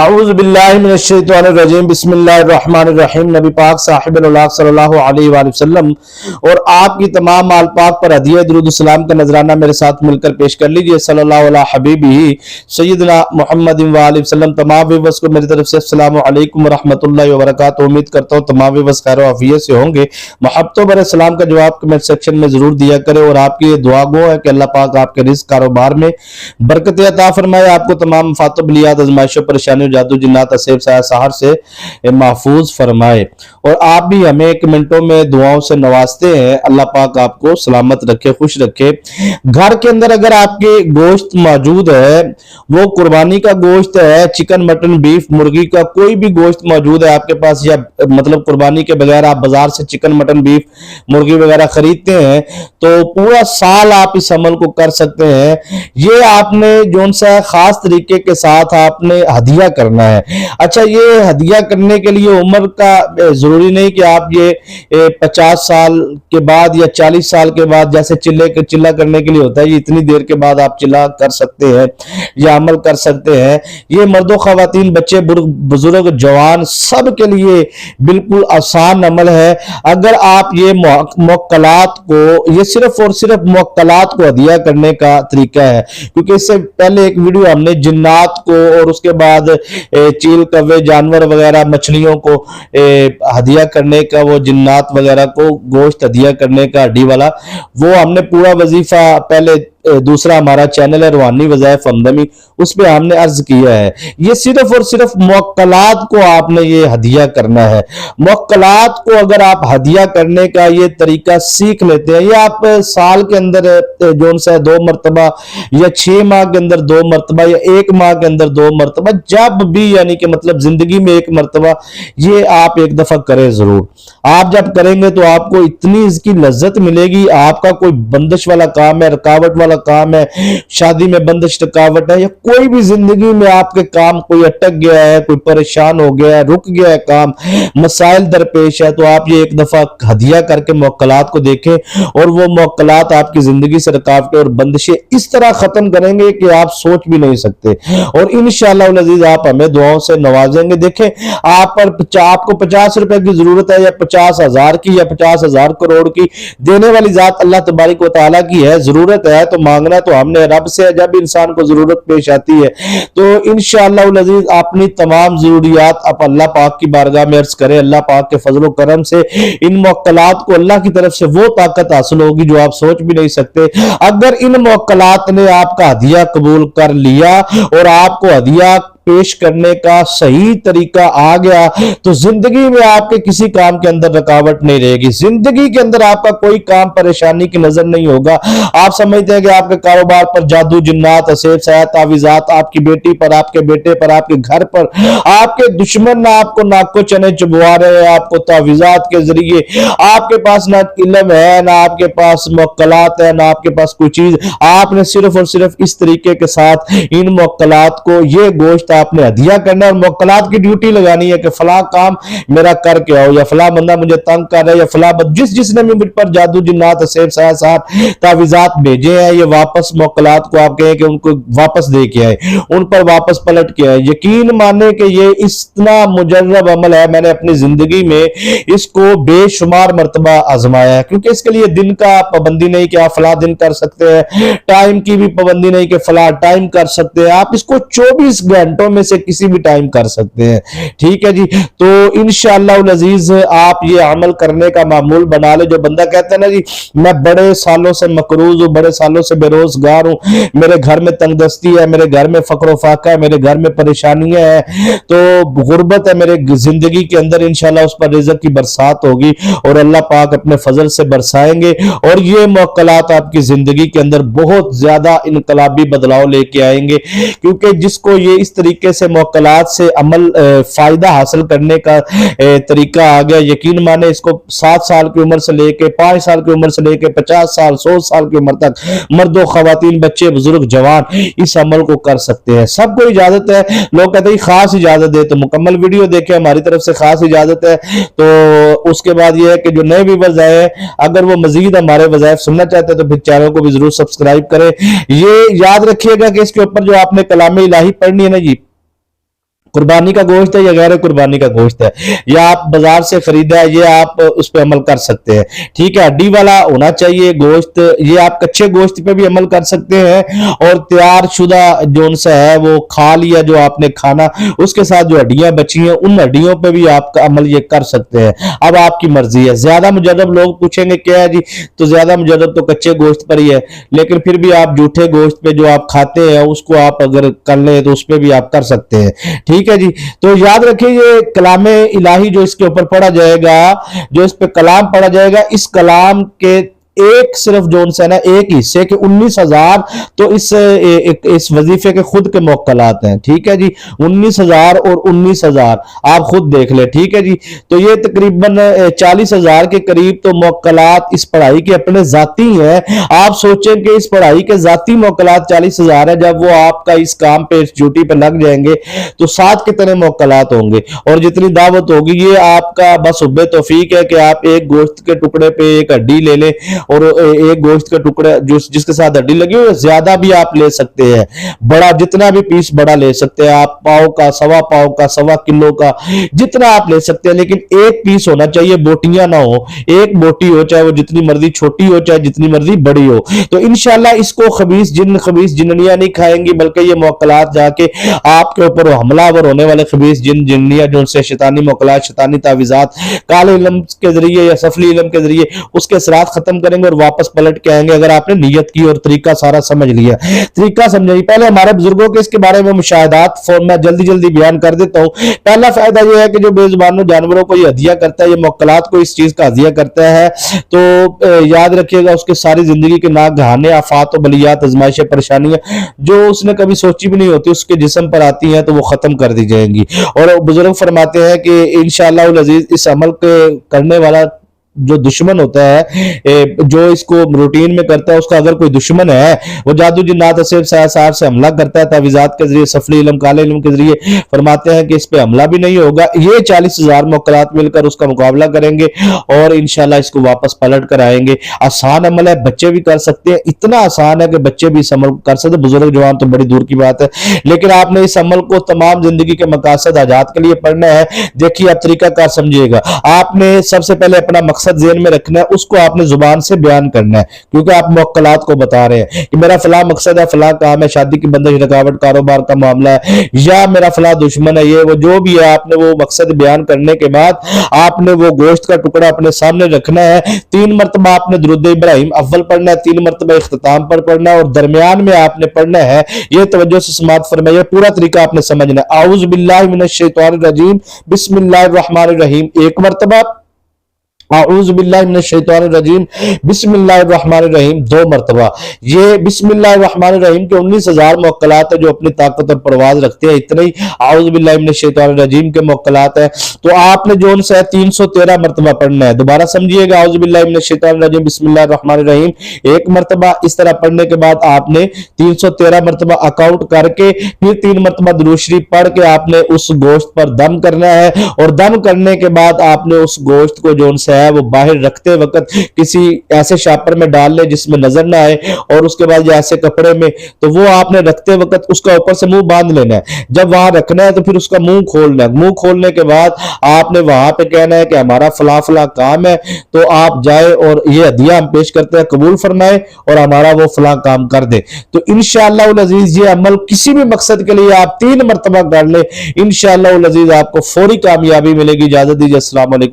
अऊज़ु बिल्लाहि मिनश्शैतानिर्रजीम बिस्मिल्लाहिर्रहमानिर्रहीम। नबी पाक साहिब सल्लल्लाहु अलैहि वसल्लम और आपकी तमाम आल पाक पर हदिया दुरूद सलाम का नजराना मेरे साथ मिलकर पेश कर लीजिए। सल्लल्लाहु अला हबीबिही सय्यदना मुहम्मद व आलिहि वसल्लम। तमाम व्यूअर्स को मेरी तरफ से अस्सलामु अलैकुम व रहमतुल्लाहि व बरकातुहू। उम्मीद करता हूँ तमाम व्यूअर्स खैर आफियत से होंगे। मोहब्बतों भरे सलाम का जवाब कमेंट सेक्शन में जरूर दिया करें और आपकी दुआ गो है कि अल्लाह पाक आपके रिज़्क़ कारोबार में बरकत अता फरमाए, आपको तमाम फातो बलियात आजमाइशों परेशानियों जादू जिन्नात असेब सहार से महफूज फरमाए। और आप भी हमें कमेंटों में दुआओं से नवाजते हैं। अल्लाह पाक आपको सलामत रखे, खुश रखे। घर के अंदर अगर आपके गोश्त मौजूद है, वो कुर्बानी का गोश्त है, चिकन मटन बीफ मुर्गी का कोई भी गोश्त मौजूद है आपके पास, या मतलब कुर्बानी के बगैर आप बाजार से चिकन मटन बीफ मुर्गी वगैरह खरीदते हैं, तो पूरा साल आप इस अमल को कर सकते हैं। ये आपने जोन सा खास तरीके के साथ आपने हदिया करना है। अच्छा, ये हदिया करने के लिए उम्र का जरूरी नहीं कि आप ये 50 साल के बाद या 40 साल के बाद, जैसे चिल्ला करने के लिए होता है, ये इतनी देर के बाद आप चिल्ला कर सकते हैं या अमल कर सकते हैं। ये मर्दों खवातीन बच्चे बुजुर्ग जवान सब के लिए बिल्कुल आसान अमल है। अगर आप ये मुवक्कलात को, ये सिर्फ और सिर्फ मुवक्कलात को हदिया करने का तरीका है, क्योंकि इससे पहले एक वीडियो हमने जिन्नात को और उसके बाद चील कव्वे जानवर वगैरह मछलियों को हदिया करने का, वो जिन्नात वगैरह को गोश्त हदिया करने का हड्डी वाला, वो हमने पूरा वजीफा पहले दूसरा हमारा चैनल है रूहानी वज़ाइफ हमदमी, उस पे हमने अर्ज किया है। ये सिर्फ और सिर्फ मुवक्कलात को आपने ये हदिया करना है। मुवक्कलात को अगर आप हदिया करने का ये तरीका सीख लेते हैं, या आप साल के अंदर जोन सा 2 मरतबा या 6 माह के अंदर 2 मरतबा या 1 माह के अंदर 2 मरतबा, जब भी यानी कि मतलब जिंदगी में 1 मरतबा ये आप एक दफा करें जरूर। आप जब करेंगे तो आपको इतनी इसकी लज्जत मिलेगी। आपका कोई बंदिश वाला काम है, रुकावट वाला काम है, शादी में बंदिश रुकावट है, या कोई भी जिंदगी में आपके काम कोई अटक गया है, कोई परेशान हो गया है, रुक गया है काम, मसाइल दरपेश है, तो आप ये एक दफा हदिया करके मुवक्कलात को देखें और वो मुवक्कलात आपकी जिंदगी से रुकावटें और बंदिशें इस तरह खत्म करेंगे कि आप सोच भी नहीं सकते। और इंशाअल्लाह अज़ीज आप हमें दुआओं से नवाजेंगे। देखें, आपको 50 रुपए की जरूरत है या 50,000 की या 50,000 करोड़ की, देने वाली जात अल्लाह तबारक व तआला की है। जरूरत है तो मांगना तो हमने रब से, जब इंसान को जरूरत पेश आती है तो इंशाअल्लाह अज़ीज अपनी तमाम जरूरियात आप अल्लाह पाक की बारगाह में अर्ज करें। अल्लाह पाक के फजल व करम से इन मुवक्कलात को अल्लाह की तरफ से वो ताकत हासिल होगी जो आप सोच भी नहीं सकते। अगर इन मुवक्कलात ने आपका हदिया कबूल कर लिया और आपको हदिया पेश करने का सही तरीका आ गया, तो जिंदगी में आपके किसी काम के अंदर रुकावट नहीं रहेगी। जिंदगी के अंदर आपका कोई काम परेशानी की नजर नहीं होगा। आप समझते हैं कि आपके कारोबार पर जादू जिन्नात असेब सयात तावीज़ात, आपकी बेटी पर, आपके बेटे पर, आपके घर पर, आपके दुश्मन ना आपको नाको चने चुबवा रहे हैं, आपको तावीज़ात के जरिए, आपके पास ना इल्म है, ना आपके पास मुवक्कलात है, ना आपके पास कोई चीज। आपने सिर्फ और सिर्फ इस तरीके के साथ इन मुवक्कलात को, ये गोश्त आपने हदिया करना है और मुवक्कलात की ड्यूटी लगानी है कि फला काम मेरा करके आओ, या फला बंदा मुझे तंग कर रहा है, या फला जिसने भी मुझ पर जादू जिन्नात असेब सहार तावीज़ात भेजे हैं, ये वापस मुवक्कलात को आप कहें कि उनको वापस दे के आए, उन पर वापस पलट के आए। यकीन माने कि ये इतना मुजर्रब अमल है, मैंने अपनी जिंदगी में इसको बेशुमार मर्तबा आजमाया है। क्योंकि इसके लिए दिन का पाबंदी नहीं कि आप फला दिन कर सकते हैं, टाइम की भी पाबंदी नहीं कि फला टाइम कर सकते हैं, आप इसको 24 घंटों में से किसी भी टाइम कर सकते हैं। ठीक है जी, तो इंशाअल्लाह अज़ीज आप ये अमल करने का मामूल बना ले। जो बंदा कहता है ना जी मैं बड़े सालों से मकरूज हूं, बड़े सालों से बेरोजगार हूं, मेरे घर में तंगदस्ती है, मेरे घर में फक्र फाका है, मेरे घर में परेशानियां हैं, तो गुर्बत है मेरे जिंदगी के अंदर, इंशाअल्लाह उस पर रिज़्क़ की बरसात होगी और अल्लाह पाक अपने फजल से बरसाएंगे और ये मुवक्कलात आपकी जिंदगी के अंदर बहुत ज्यादा इनकलाबी बदलाव लेके आएंगे। क्योंकि जिसको ये इस तरीके से मुवक्कलात से अमल फायदा हासिल करने का तरीका आ गया, यकीन माने इसको 7 साल की उम्र से लेके 5 साल की उम्र से लेके 50 साल 100 साल की उम्र तक मर्दों खवातीन बच्चे बुजुर्ग जवान इस अमल को कर सकते हैं। सबको इजाजत है। लोग कहते हैं खास इजाजत है, तो मुकम्मल वीडियो देखें, हमारी तरफ से खास इजाजत है। तो उसके बाद यह है कि जो नए व्यूअर्स आए हैं, अगर वो मजीद हमारे वज़ाइफ सुनना चाहते हैं तो फिर चैनल को भी जरूर सब्सक्राइब करें। ये याद रखिएगा कि इसके ऊपर जो आपने कलाम इलाही पढ़नी है ना जी, قربانی کا گوشت ہے یا غیر قربانی کا گوشت ہے، یا آپ بازار سے خریدا ہے، یہ آپ اس پہ عمل کر سکتے ہیں، ٹھیک ہے۔ ہڈی والا ہونا چاہیے گوشت، یہ آپ کچے گوشت پہ بھی عمل کر سکتے ہیں، اور تیار شدہ جون سا ہے وہ کھا لیا جو آپ نے کھانا، اس کے ساتھ جو ہڈیاں بچی ہیں ان ہڈیوں پہ بھی آپ کا عمل یہ کر سکتے ہیں، اب آپ کی مرضی ہے۔ زیادہ مجرب لوگ پوچھیں گے کیا ہے جی، تو زیادہ مجرب تو کچے گوشت پر ہی ہے، لیکن پھر بھی آپ جھوٹے گوشت پہ جو آپ کھاتے ہیں اس کو آپ اگر کر لیں تو اس پہ بھی آپ کر سکتے ہیں، ٹھیک ہے جی۔ تو یاد رکھیں یہ کلام الہی جو اس کے اوپر پڑھا جائے گا، جو اس پہ کلام پڑھا جائے گا، اس کلام کے ایک صرف جون سے نا ایک حصے کے 19,000 تو اس وظیفے کے خود کے موکلات ہیں، ٹھیک ہے جی۔ 19,000 اور 19,000 آپ خود دیکھ لیں، ٹھیک ہے جی۔ تو یہ تقریباً 40,000 کے قریب تو موکلات اس پڑھائی کے اپنے ذاتی ہیں۔ آپ سوچیں کہ اس پڑھائی کے ذاتی موکلات 40,000 ہے، جب وہ آپ کا اس کام پہ اس ڈیوٹی پہ لگ جائیں گے تو 7 کتنے موکلات ہوں گے، اور جتنی دعوت ہوگی یہ آپ کا بس حب توفیق ہے کہ آپ ایک گوشت کے ٹکڑے پہ ایک ہڈی لے لیں، اور ایک گوشت کا ٹکڑا جس کے ساتھ ہڈی لگی ہوئی، زیادہ بھی آپ لے سکتے ہیں، بڑا جتنا بھی پیس بڑا لے سکتے ہیں آپ، پاؤ کا، سوا پاؤ کا، سوا کلو کا، جتنا آپ لے سکتے ہیں، لیکن ایک پیس ہونا چاہیے، بوٹیاں نہ ہو، ایک بوٹی ہو، چاہے وہ جتنی مرضی چھوٹی ہو چاہے جتنی مرضی بڑی ہو۔ تو انشاءاللہ اس کو خبیث جن خبیث جننیاں نہیں کھائیں گی، بلکہ یہ موکلات جا کے آپ کے اوپر حملہ آور ہونے والے خبیث جن جننیاں جو ان سے شیطانی موکلات، شیطانی تعویذات کالے علم کے ذریعے یا سفلی علم کے ذریعے اس کے اثرات ختم کریں گے اور واپس پلٹ کے آئیں گے، اگر آپ نے نیت کی اور طریقہ سارا سمجھ لیا۔ طریقہ سمجھیں، پہلے ہمارے بزرگوں کے اس کے بارے میں مشاہدات میں جلدی بیان کر دیتا ہوں۔ پہلا فائدہ یہ ہے کہ جو بے زبانوں جانوروں کو یہ ہدیہ کرتا ہے، یہ موکلات کو اس چیز کا ہدیہ کرتا ہے، تو یاد رکھیے گا اس کے ساری زندگی کے ناگہانے آفات و بلیات، آزمائشیں، پریشانیاں جو اس نے کبھی سوچی بھی نہیں ہوتی اس کے جسم پر آتی ہیں تو وہ ختم کر دی جائیں گی۔ اور بزرگ فرماتے ہیں کہ انشاءاللہ العزیز اس عمل کے کرنے والا جو دشمن ہوتا ہے، جو اس کو روٹین میں کرتا ہے، اس کا اگر کوئی دشمن ہے، وہ جادو جنات اسیب سحر سے حملہ کرتا ہے تعویذات کے ذریعے، سفلی علم، کالے علم کے ذریعے، فرماتے ہیں کہ اس پہ حملہ بھی نہیں ہوگا، یہ 40,000 موکلات مل کر اس کا مقابلہ کریں گے اور انشاءاللہ اس کو واپس پلٹ کر آئیں گے۔ آسان عمل ہے، بچے بھی کر سکتے ہیں، اتنا آسان ہے کہ بچے بھی اس عمل کو کر سکتے ہیں، بزرگ جوان تو بڑی دور کی بات ہے، لیکن آپ نے اس عمل کو تمام زندگی کے مقاصد حاجات کے لیے پڑھنا ہے۔ دیکھیے اب طریقہ کار سمجھیے گا، آپ نے سب سے پہلے اپنا مقصد ذہن میں رکھنا ہے، اس کو آپ نے زبان سے بیان کرنا ہے، کیونکہ آپ موکلات کو بتا رہے ہیں کہ میرا فلاں مقصد ہے، فلاں کام ہے، شادی کی بندش، رکاوٹ، کاروبار کا معاملہ ہے، یا میرا فلاں دشمن ہے، یہ وہ جو بھی ہے، آپ نے وہ مقصد بیان کرنے کے بعد آپ نے وہ گوشت کا ٹکڑا اپنے سامنے رکھنا ہے، 3 مرتبہ آپ نے درود ابراہیم اول پڑھنا ہے، 3 مرتبہ اختتام پر پڑھنا ہے، اور درمیان میں آپ نے پڑھنا ہے، یہ توجہ سے سماعت فرمائیے، پورا طریقہ آپ نے سمجھنا ہے، اعوذ باللہ من الشیطان الرجیم بسم اللہ الرحمن الرحیم 1 مرتبہ، اعوذ باللہ من الشیطان الرجیم بسم اللہ الرحمن الرحیم 2 مرتبہ۔ یہ بسم اللہ الرحمن الرحیم کے 19,000 موکلات ہیں جو اپنی طاقت اور پرواز رکھتے ہیں، اتنے ہی اعوذ باللہ من الشیطان الرجیم کے موکلات ہیں، تو آپ نے جو ان سے 313 مرتبہ پڑھنا ہے۔ دوبارہ سمجھیے گا، اعوذ باللہ من الشیطان الرجیم بسم اللہ الرحمن الرحیم 1 مرتبہ، اس طرح پڑھنے کے بعد آپ نے 313 مرتبہ اکاؤنٹ کر کے پھر 3 مرتبہ درود شریف پڑھ کے آپ نے اس گوشت پر دم کرنا ہے، اور دم کرنے کے بعد آپ نے اس گوشت کو جو ان سے وہ باہر رکھتے وقت کسی ایسے شاپر میں ڈال لے جس میں نظر نہ آئے، اور اس کے بعد یہ ایسے کپڑے میں، تو وہ آپ نے رکھتے وقت اس کا اوپر سے منہ باندھ لینا ہے، جب وہاں رکھنا ہے تو پھر اس کا منہ کھولنا ہے، منہ کھولنے کے بعد آپ نے وہاں پہ کہنا ہے کہ ہمارا فلاں فلاں کام ہے، تو آپ جائے اور یہ ہدیہ ہم پیش کرتے ہیں، قبول فرمائے اور ہمارا وہ فلاں کام کر دے۔ تو انشاءاللہ العزیز یہ عمل کسی بھی مقصد کے لیے آپ 3 مرتبہ کر لیں، انشاءاللہ العزیز آپ کو فوری کامیابی ملے گی۔ اجازت دیجیے، السلام علیکم۔